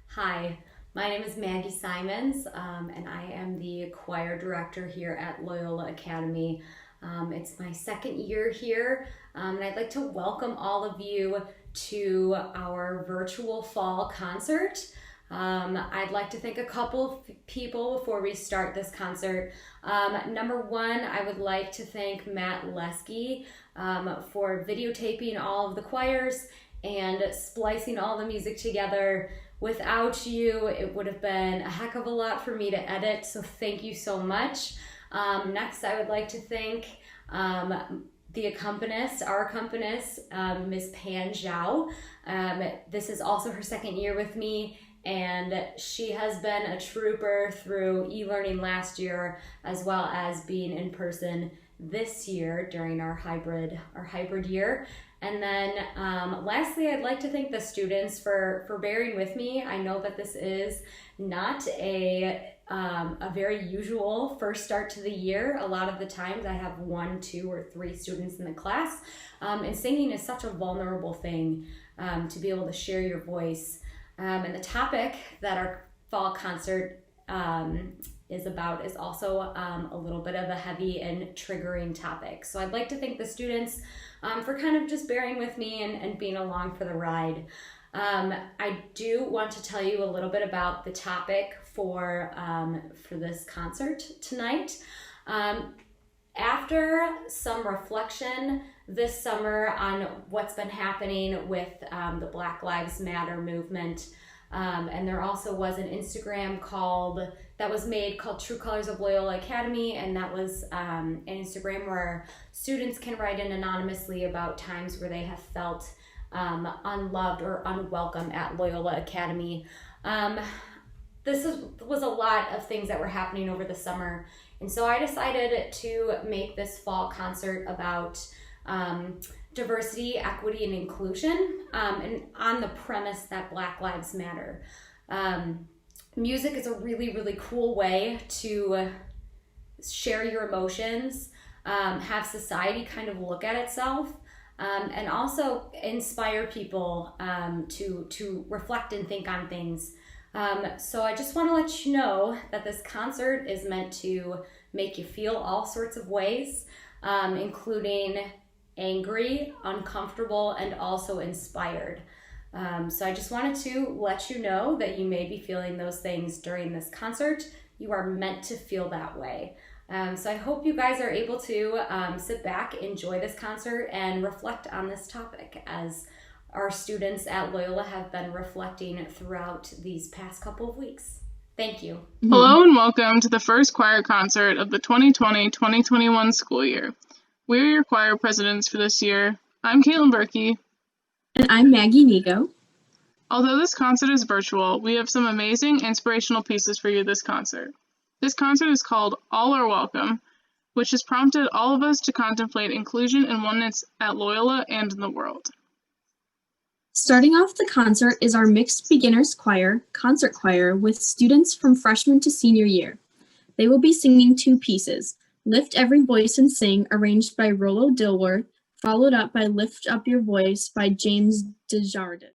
Hi, my name is Maggie Simons, and I am the choir director here at Loyola Academy. It's my second year here, and I'd like to welcome all of you to our virtual fall concert. I'd like to thank a couple of people before we start this concert. Number one, I would like to thank Matt Lesky for videotaping all of the choirs and splicing all the music together. Without you, it would have been a heck of a lot for me to edit, so thank you so much. Next, I would like to thank the accompanist, our accompanist, Ms. Pan Zhao. This is also her second year with me, and she has been a trooper through e-learning last year, as well as being in person this year during our hybrid year. And then lastly, I'd like to thank the students for bearing with me. I know that this is not a very usual first start to the year. A lot of the times I have 1, 2, or 3 students in the class. And singing is such a vulnerable thing to be able to share your voice. And the topic that our fall concert is about is also a little bit of a heavy and triggering topic. So I'd like to thank the students for kind of just bearing with me and being along for the ride. I do want to tell you a little bit about the topic for this concert tonight. After some reflection this summer on what's been happening with the Black Lives Matter movement, and there also was an Instagram that was made called True Colors of Loyola Academy, and that was an Instagram where students can write in anonymously about times where they have felt unloved or unwelcome at Loyola Academy. Was a lot of things that were happening over the summer, and so I decided to make this fall concert about diversity, equity, and inclusion, and on the premise that Black Lives Matter. Music is a really, really cool way to share your emotions, have society kind of look at itself, and also inspire people to reflect and think on things. So I just want to let you know that this concert is meant to make you feel all sorts of ways, including angry, uncomfortable, and also inspired. So I just wanted to let you know that you may be feeling those things during this concert. You are meant to feel that way. So I hope you guys are able to sit back, enjoy this concert, and reflect on this topic as our students at Loyola have been reflecting throughout these past couple of weeks. Thank you. Hello and welcome to the first choir concert of the 2020-2021 school year. We're your choir presidents for this year. I'm Caitlin Berkey. And I'm Maggie Nigo. Although this concert is virtual, we have some amazing inspirational pieces for you this concert. This concert is called All Are Welcome, which has prompted all of us to contemplate inclusion and oneness at Loyola and in the world. Starting off the concert is our mixed beginners choir, concert choir, with students from freshman to senior year. They will be singing 2 pieces, Lift Every Voice and Sing, arranged by Rollo Dilworth, followed up by Lift Up Your Voice by James Desjardins.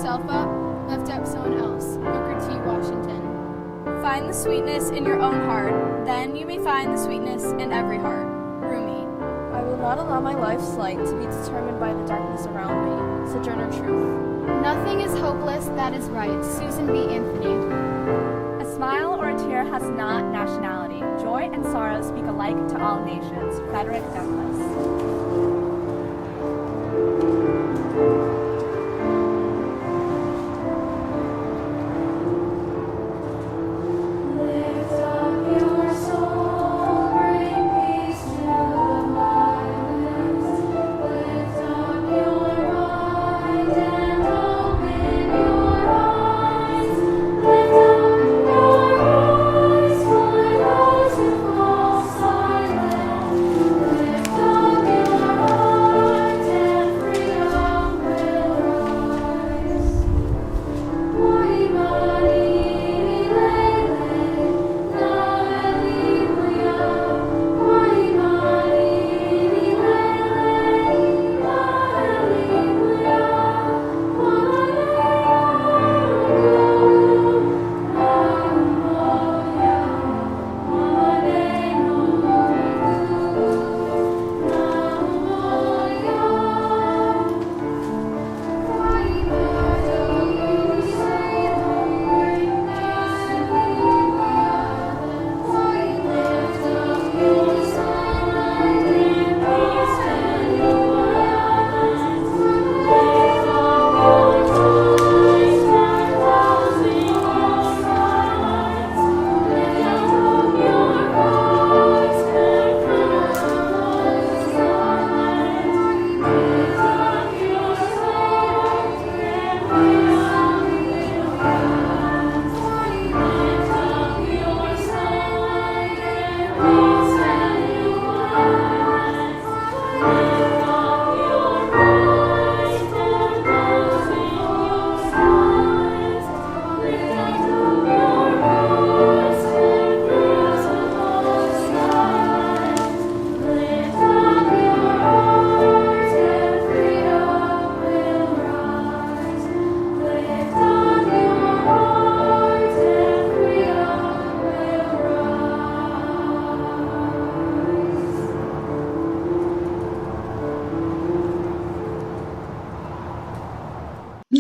yourself up, lift up someone else. Booker T. Washington. Find the sweetness in your own heart, then you may find the sweetness in every heart. Rumi. I will not allow my life's light to be determined by the darkness around me. Sojourner Truth. Nothing is hopeless that is right. Susan B. Anthony. A smile or a tear has not nationality. Joy and sorrow speak alike to all nations. Frederick Douglass.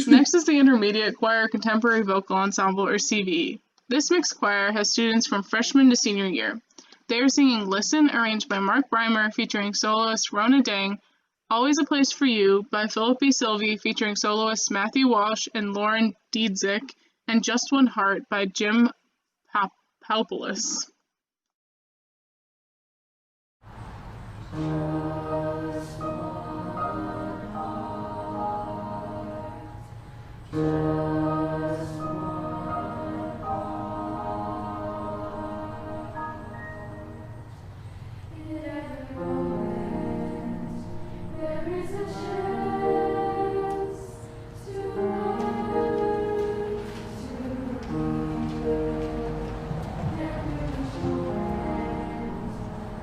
Next is the Intermediate Choir Contemporary Vocal Ensemble, or CVE. This mixed choir has students from freshman to senior year. They are singing Listen, arranged by Mark Breimer, featuring soloist Rona Dang, Always a Place for You by Philip B. Sylvie, featuring soloists Matthew Walsh and Lauren Diedzik, and Just One Heart by Jim Palpoulos.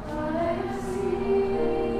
I see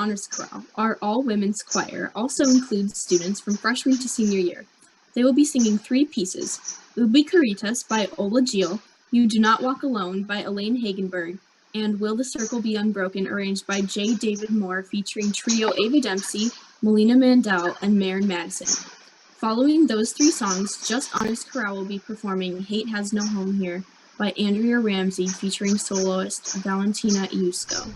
Honors Chorale, our all-women's choir, also includes students from freshman to senior year. They will be singing 3 pieces: Ubi Caritas by Ola Gil, You Do Not Walk Alone by Elaine Hagenberg, and Will the Circle Be Unbroken, arranged by J. David Moore, featuring trio Ava Dempsey, Melina Mandel, and Maren Madison. Following those 3 songs, Just Honors Chorale will be performing Hate Has No Home Here by Andrea Ramsey, featuring soloist Valentina Iusko.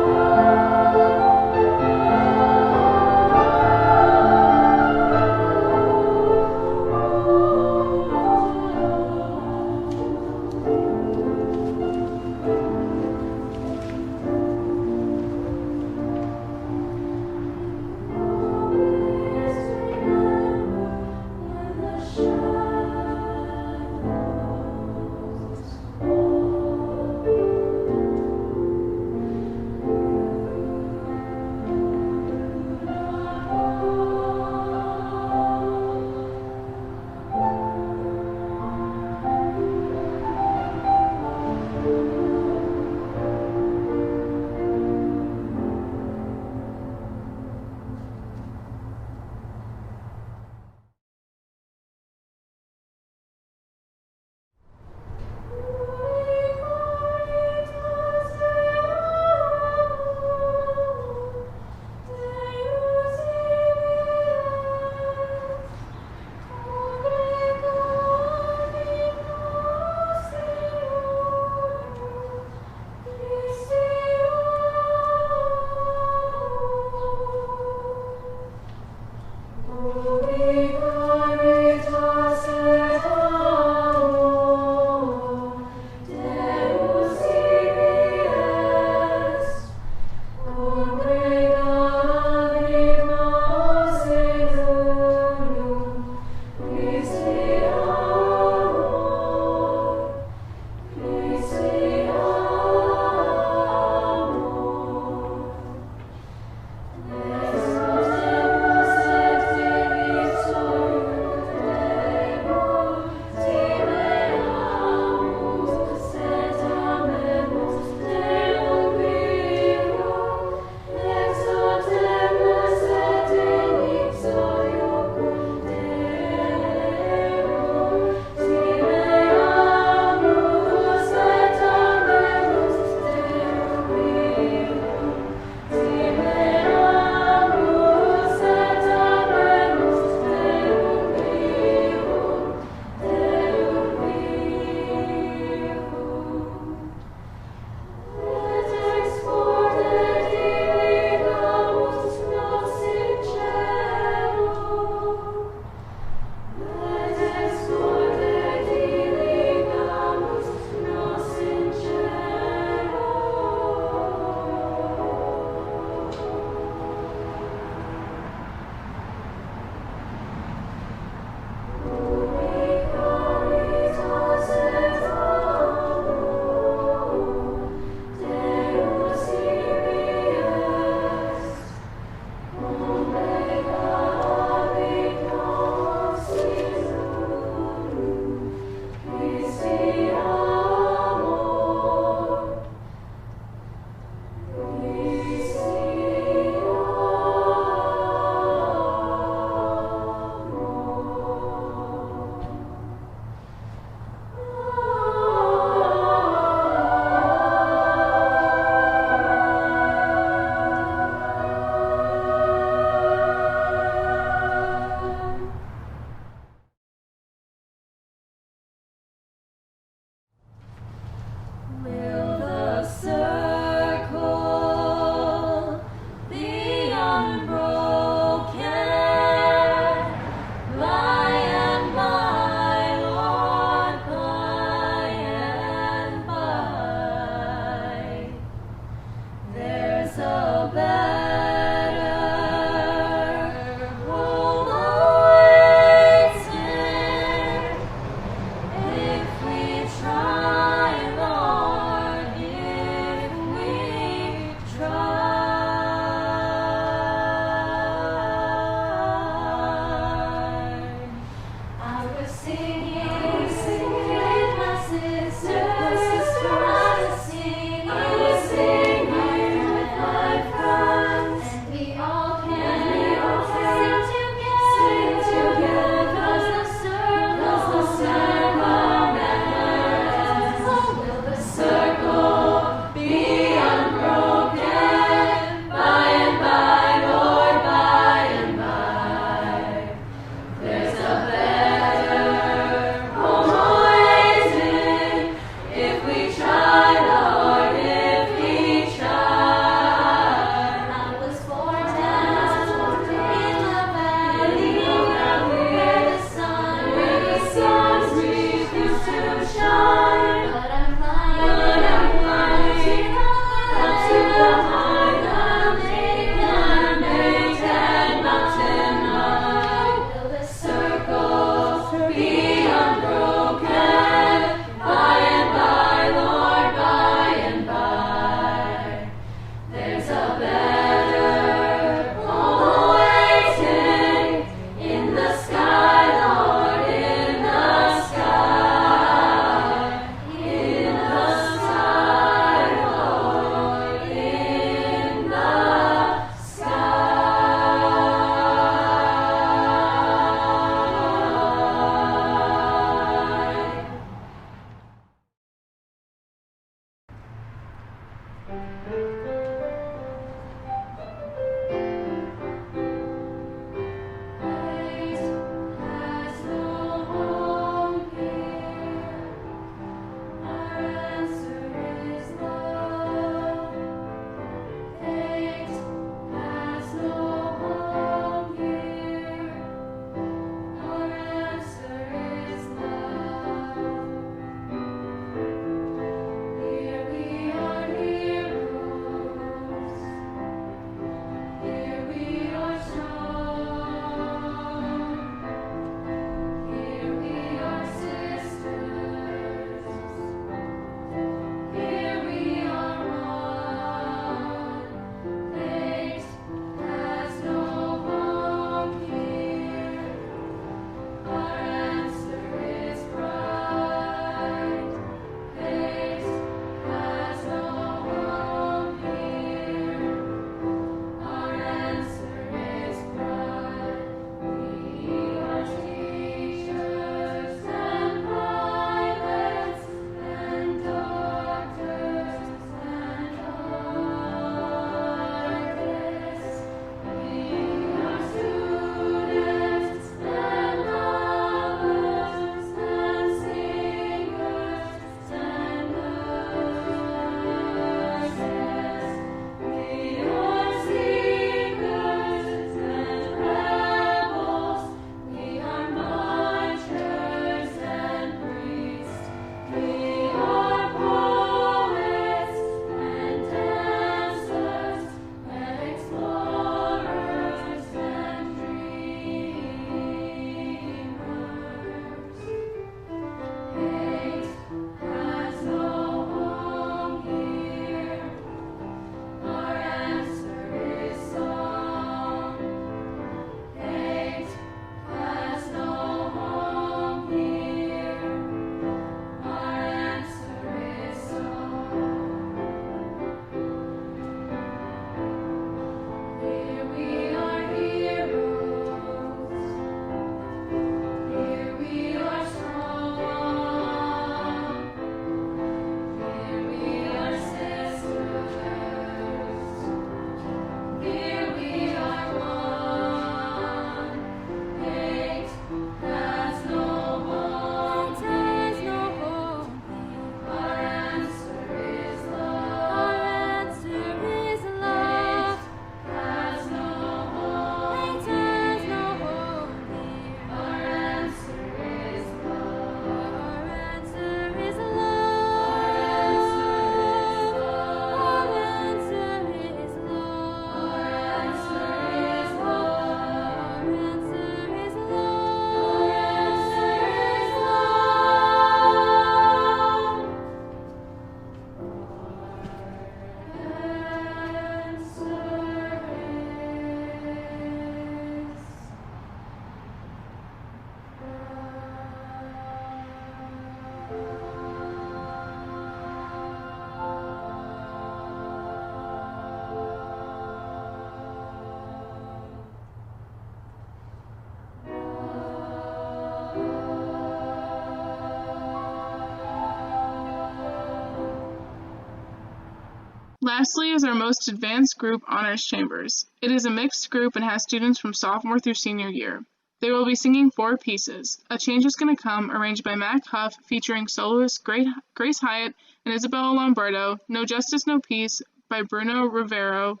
Lastly is our most advanced group, Honors Chambers. It is a mixed group and has students from sophomore through senior year. They will be singing 4 pieces. A Change Is Gonna Come, arranged by Mac Huff, featuring soloists Grace Hyatt and Isabella Lombardo. No Justice, No Peace, by Bruno Rivero,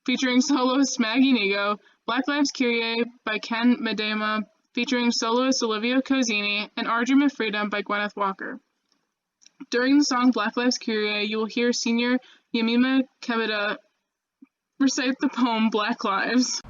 featuring soloist Maggie Nigo. Black Lives Kyrie, by Ken Medema, featuring soloist Olivia Cozzini. And Argument Freedom, by Gwyneth Walker. During the song Black Lives Kyrie, you will hear senior Yamima Kebeda recite the poem Black Lives.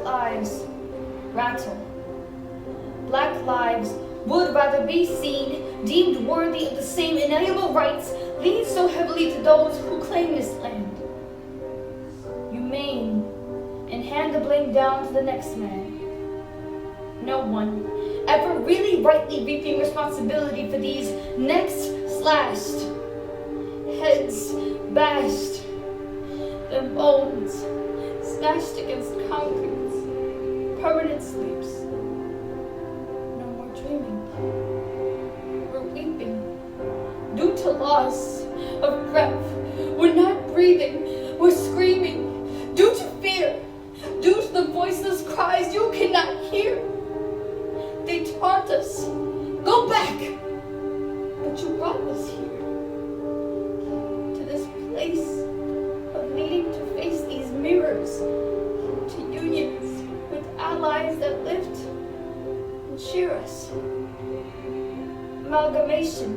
lives rattle. Black lives would rather be seen, deemed worthy of the same inalienable rights, lean so heavily to those who claim this land. You maim and hand the blame down to the next man. No one ever really rightly reaping responsibility for these necks slashed, heads bashed, their bones smashed against concrete, permanent sleeps. No more dreaming. We're weeping due to loss of breath. We're not breathing. We're screaming due to fear, due to the voiceless cries you cannot hear. They taunt us, go back, but you brought us here, to this place of needing to face these mirrors, to unions with allies that lift and cheer us. Amalgamation,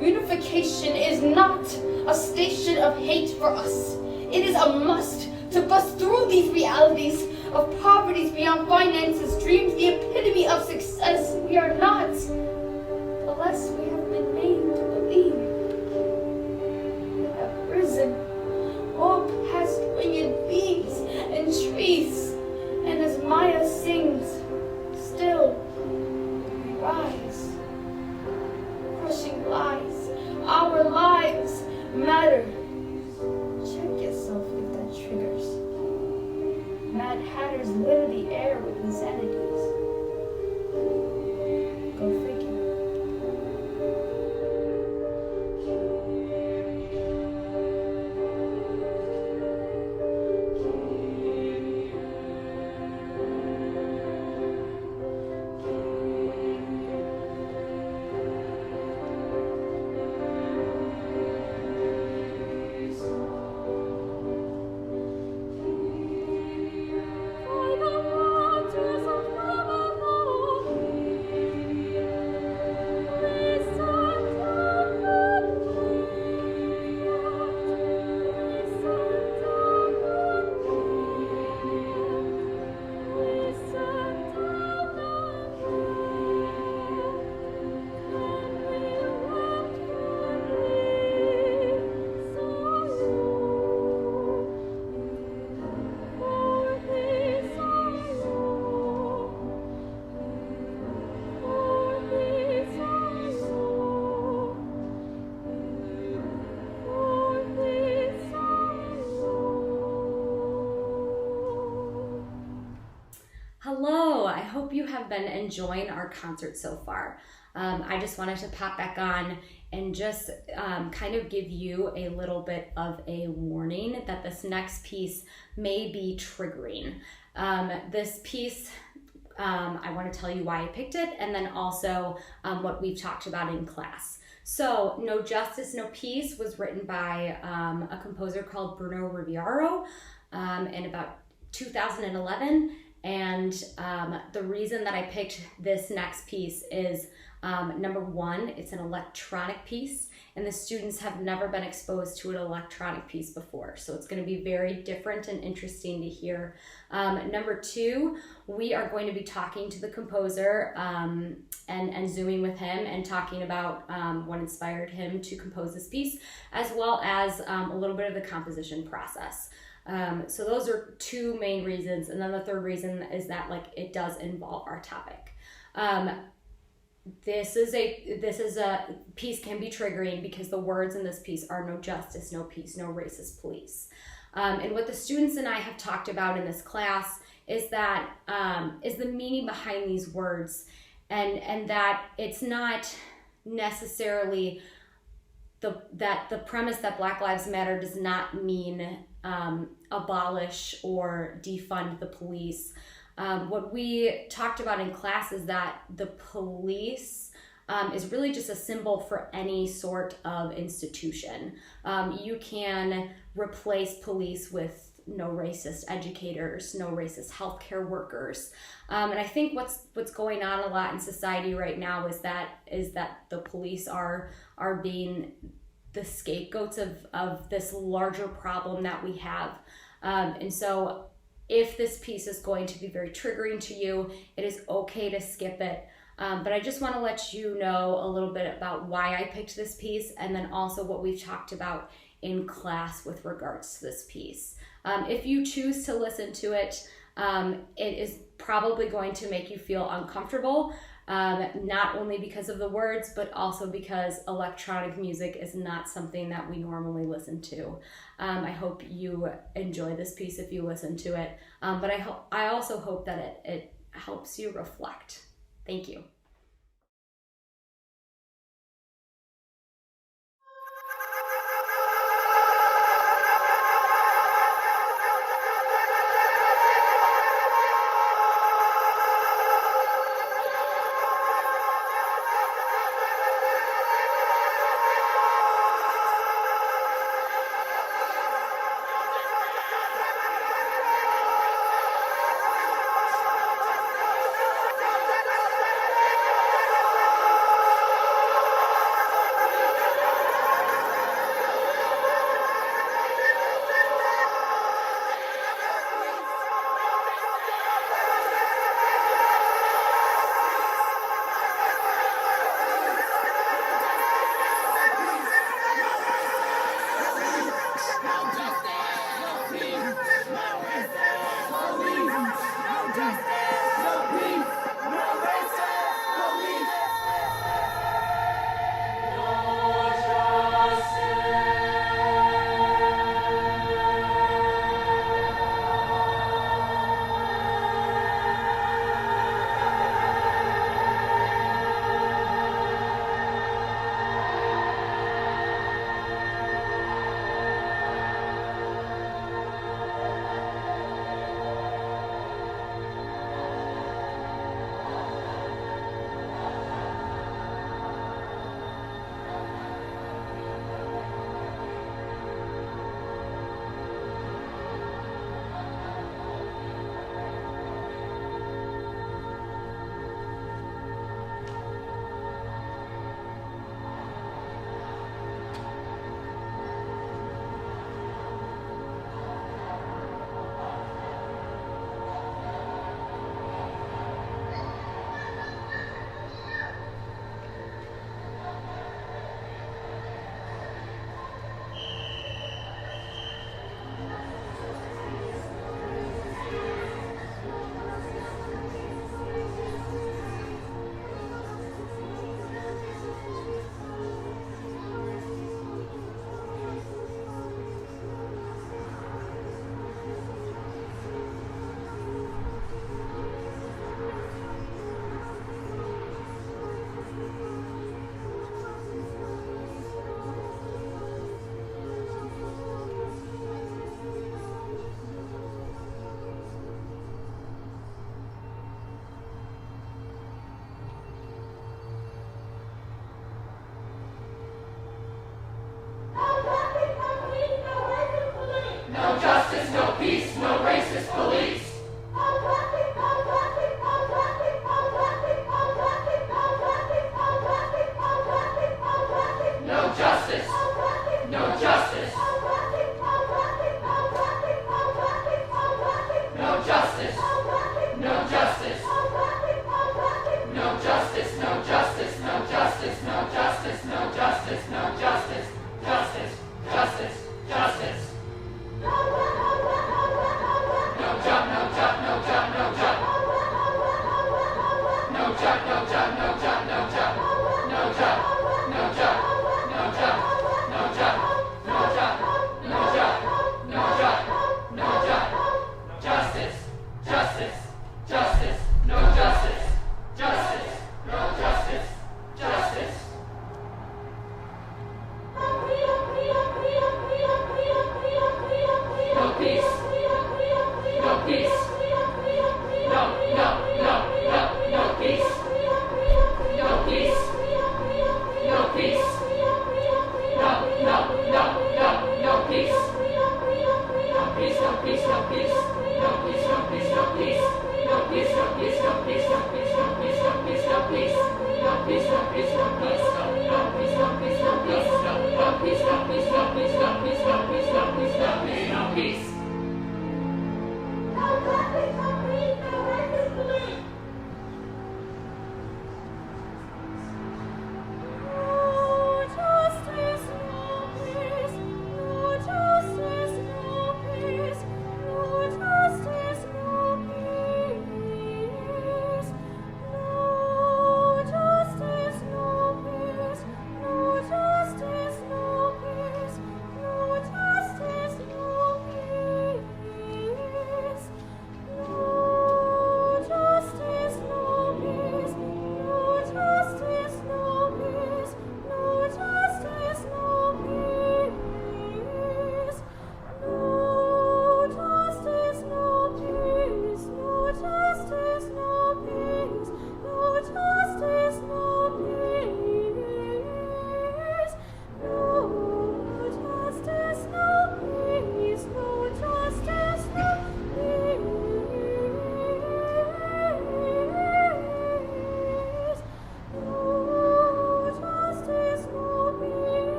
unification is not a station of hate for us. It is a must to bust through these realities of poverties beyond finances, dreams, the epitome of success. We are not, the less we have been made to believe. We have risen, all past winged beings and trees, and as Maya sings, still we rise, crushing lies. Our lives matter. Check yourself if that triggers. Mad Hatters litter the air with insanities. Go figure. Hello, I hope you have been enjoying our concert so far. I just wanted to pop back on and just kind of give you a little bit of a warning that this next piece may be triggering. This piece, I want to tell you why I picked it, and then also what we've talked about in class. So, No Justice, No Peace was written by a composer called Bruno Riviero in about 2011. And the reason that I picked this next piece is number one, it's an electronic piece, and the students have never been exposed to an electronic piece before, so it's going to be very different and interesting to hear. Number two, we are going to be talking to the composer and zooming with him and talking about what inspired him to compose this piece, as well as a little bit of the composition process. So those are two main reasons, and then the third reason is that it does involve our topic. This is a piece can be triggering because the words in this piece are no justice, no peace, no racist police. And what the students and I have talked about in this class is that is the meaning behind these words, and that it's not necessarily the premise that Black Lives Matter does not mean abolish or defund the police. What we talked about in class is that the police is really just a symbol for any sort of institution. You can replace police with no racist educators, no racist healthcare workers. And I think what's going on a lot in society right now is that the police are being the scapegoats of this larger problem that we have. And so if this piece is going to be very triggering to you, it is okay to skip it. But I just want to let you know a little bit about why I picked this piece, and then also what we've talked about in class with regards to this piece. If you choose to listen to it, it is probably going to make you feel uncomfortable, not only because of the words, but also because electronic music is not something that we normally listen to. I hope you enjoy this piece if you listen to it, but I also hope that it helps you reflect. Thank you. peace, no peace, no peace, no peace, no peace, no peace, no peace, no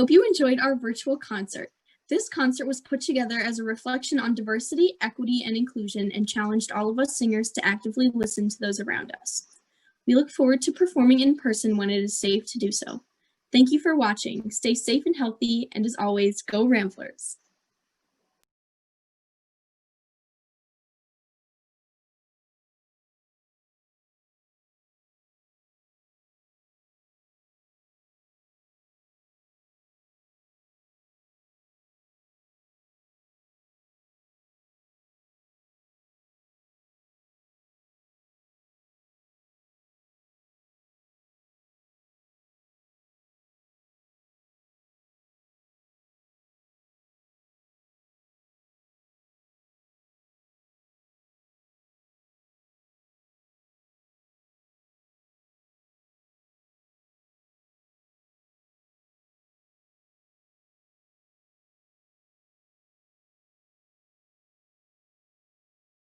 hope you enjoyed our virtual concert. This concert was put together as a reflection on diversity, equity, and inclusion and challenged all of us singers to actively listen to those around us. We look forward to performing in person when it is safe to do so. Thank you for watching. Stay safe and healthy, and as always, go Ramblers!